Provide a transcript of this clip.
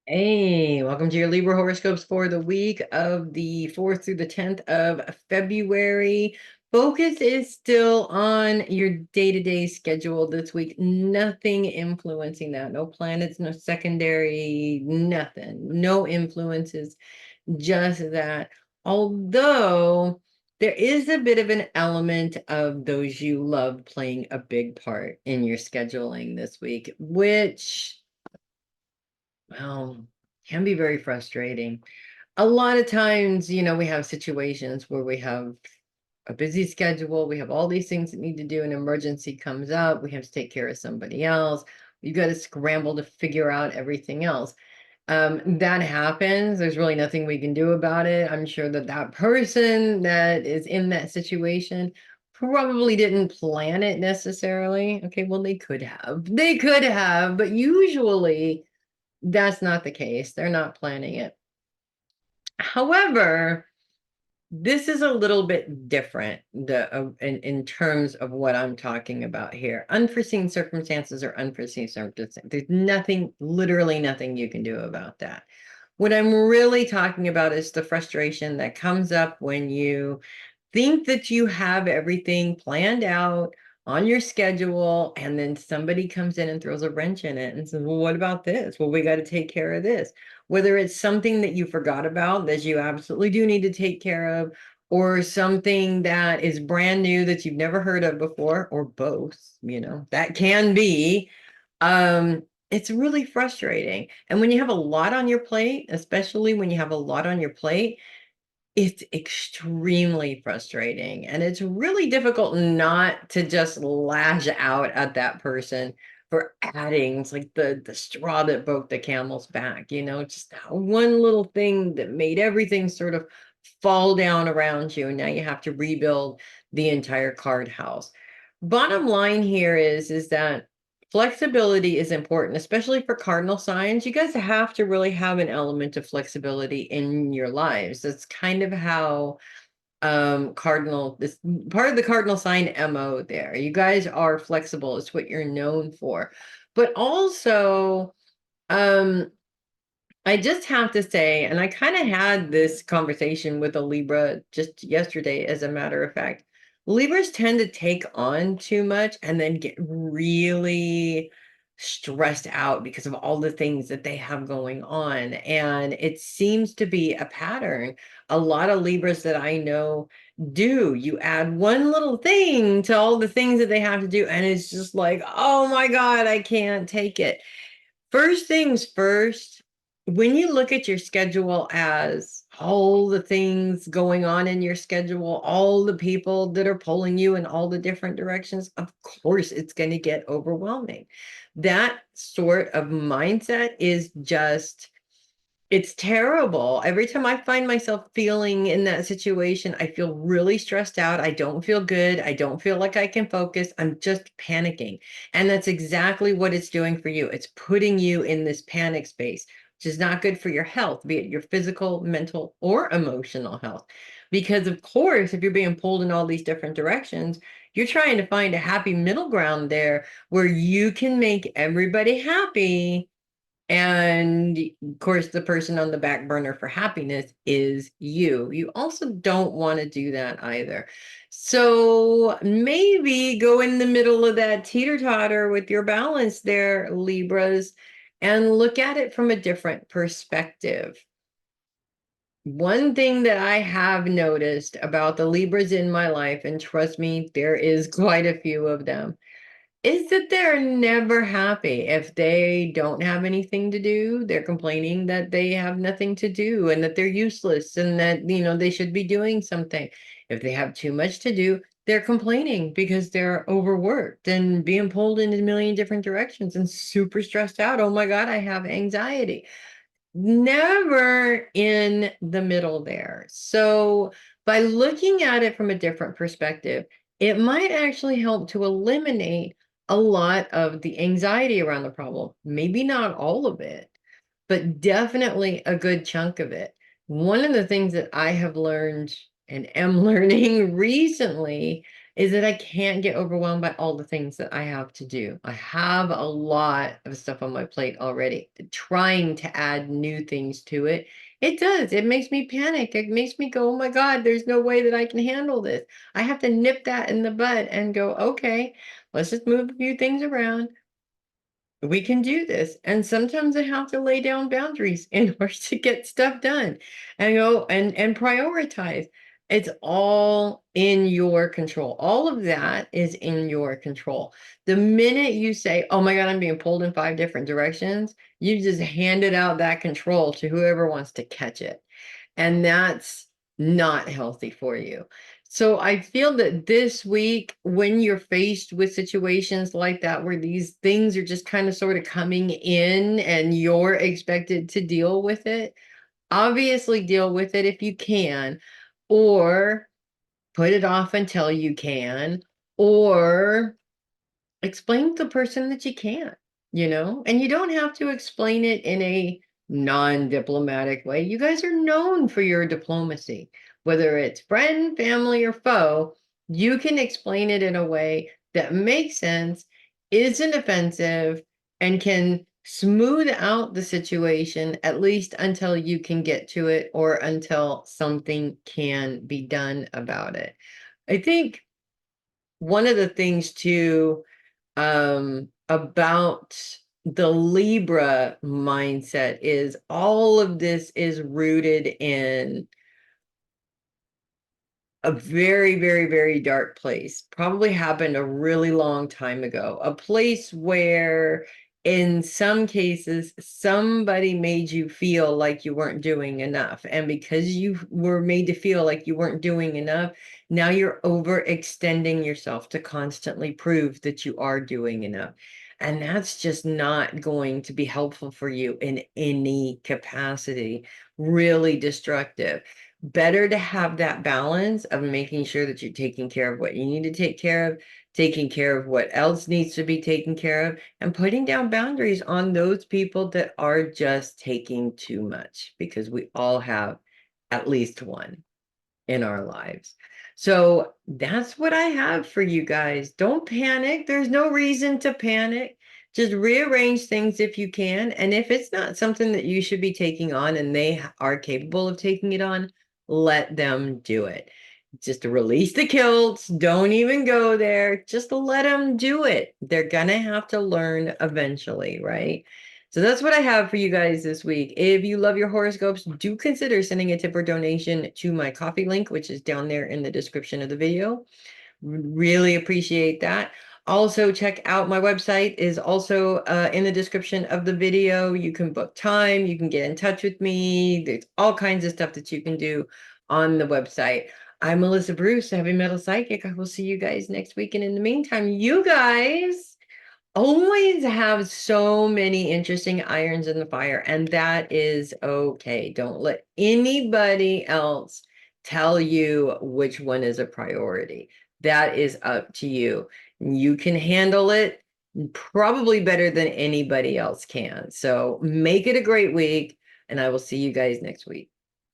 Hey, welcome to your Libra horoscopes for the week of the 4th through the 10th of February. Focus is still on your day-to-day schedule this week. Nothing influencing that. No planets, no secondary, nothing. No influences, just that. Although there is a bit of an element of those you love playing a big part in your scheduling this week, which well, can be very frustrating. A lot of times, we have situations where we have a busy schedule, we have all these things that need to do, an emergency comes up, we have to take care of somebody else. You got to scramble to figure out everything else. That happens. There's really nothing we can do about it. I'm sure that that person that is in that situation probably didn't plan it necessarily. Okay, well, they could have. They could have, but usually that's not the case. They're not planning it. However, this is a little bit different in terms of what I'm talking about here. Unforeseen circumstances or unforeseen circumstances. There's nothing, literally nothing you can do about that. What I'm really talking about is the frustration that comes up when you think that you have everything planned out on your schedule, and then somebody comes in and throws a wrench in it and says, well, what about this? Well, we got to take care of this. Whether it's something that you forgot about that you absolutely do need to take care of, or something that is brand new that you've never heard of before, or both, that can be. It's really frustrating. And when you have a lot on your plate, especially when you have a lot on your plate, it's extremely frustrating, and it's really difficult not to just lash out at that person for adding. It's like the straw that broke the camel's back, just that one little thing that made everything sort of fall down around you, and now you have to rebuild the entire card house. Bottom line here is that flexibility is important, especially for cardinal signs. You guys have to really have an element of flexibility in your lives. That's kind of how cardinal this part of the cardinal sign MO there. You guys are flexible. It's what you're known for. But also, um I just have to say, and I kind of had this conversation with a Libra just yesterday, as a matter of fact. Libras tend to take on too much and then get really stressed out because of all the things that they have going on. And it seems to be a pattern. A lot of Libras that I know do. You add one little thing to all the things that they have to do, and it's just like, oh my God, I can't take it. First things first, when you look at your schedule as all the things going on in your schedule, all the people that are pulling you in all the different directions, of course, it's going to get overwhelming. That sort of mindset is just it's terrible. Every time I find myself feeling in that situation, I feel really stressed out. I don't feel good. I don't feel like I can focus. I'm just panicking. And that's exactly what it's doing for you. It's putting you in this panic space, which is not good for your health, be it your physical, mental, or emotional health. Because, of course, if you're being pulled in all these different directions, you're trying to find a happy middle ground there where you can make everybody happy, and of course, the person on the back burner for happiness is you. You also don't want to do that either. So maybe go in the middle of that teeter-totter with your balance there, Libras, and look at it from a different perspective. One thing that I have noticed about the Libras in my life, and trust me, there is quite a few of them, is that they're never happy. If they don't have anything to do, they're complaining that they have nothing to do and that they're useless and that, they should be doing something. If they have too much to do, they're complaining because they're overworked and being pulled in a million different directions and super stressed out. Oh my God, I have anxiety. Never in the middle there. So by looking at it from a different perspective, it might actually help to eliminate a lot of the anxiety around the problem. Maybe not all of it, but definitely a good chunk of it. One of the things that I have learned and am learning recently is that I can't get overwhelmed by all the things that I have to do. I have a lot of stuff on my plate already. Trying to add new things to it, it does. It makes me panic. It makes me go, oh my God, there's no way that I can handle this. I have to nip that in the bud and go, okay, let's just move a few things around. We can do this. And sometimes I have to lay down boundaries in order to get stuff done and go and prioritize. It's all in your control. All of that is in your control. The minute you say, oh my God, I'm being pulled in 5 different directions, you just handed out that control to whoever wants to catch it. And that's not healthy for you. So I feel that this week, when you're faced with situations like that, where these things are just kind of sort of coming in and you're expected to deal with it, obviously deal with it if you can, or put it off until you can, or explain to the person that you can't, and you don't have to explain it in a non-diplomatic way. You guys are known for your diplomacy, whether it's friend, family, or foe. You can explain it in a way that makes sense, isn't offensive, and can smooth out the situation, at least until you can get to it or until something can be done about it. I think one of the things too, about the Libra mindset is all of this is rooted in a very, very, very dark place. Probably happened a really long time ago. A place where, in some cases, somebody made you feel like you weren't doing enough. And because you were made to feel like you weren't doing enough, now you're overextending yourself to constantly prove that you are doing enough. And that's just not going to be helpful for you in any capacity, really destructive. Better to have that balance of making sure that you're taking care of what you need to take care of, taking care of what else needs to be taken care of, and putting down boundaries on those people that are just taking too much, because we all have at least one in our lives. So that's what I have for you guys. Don't panic. There's no reason to panic. Just rearrange things if you can. And if it's not something that you should be taking on and they are capable of taking it on, let them do it. Just release the kilts. Don't even go there. Just let them do it. They're going to have to learn eventually, right? So that's what I have for you guys this week. If you love your horoscopes, do consider sending a tip or donation to my coffee link, which is down there in the description of the video. Really appreciate that. Also, check out my website is also in the description of the video. You can book time. You can get in touch with me. There's all kinds of stuff that you can do on the website. I'm Melissa Bruce, Heavy Metal Psychic. I will see you guys next week. And in the meantime, you guys always have so many interesting irons in the fire, and that is okay. Don't let anybody else tell you which one is a priority. That is up to you. You can handle it probably better than anybody else can. So make it a great week, and I will see you guys next week.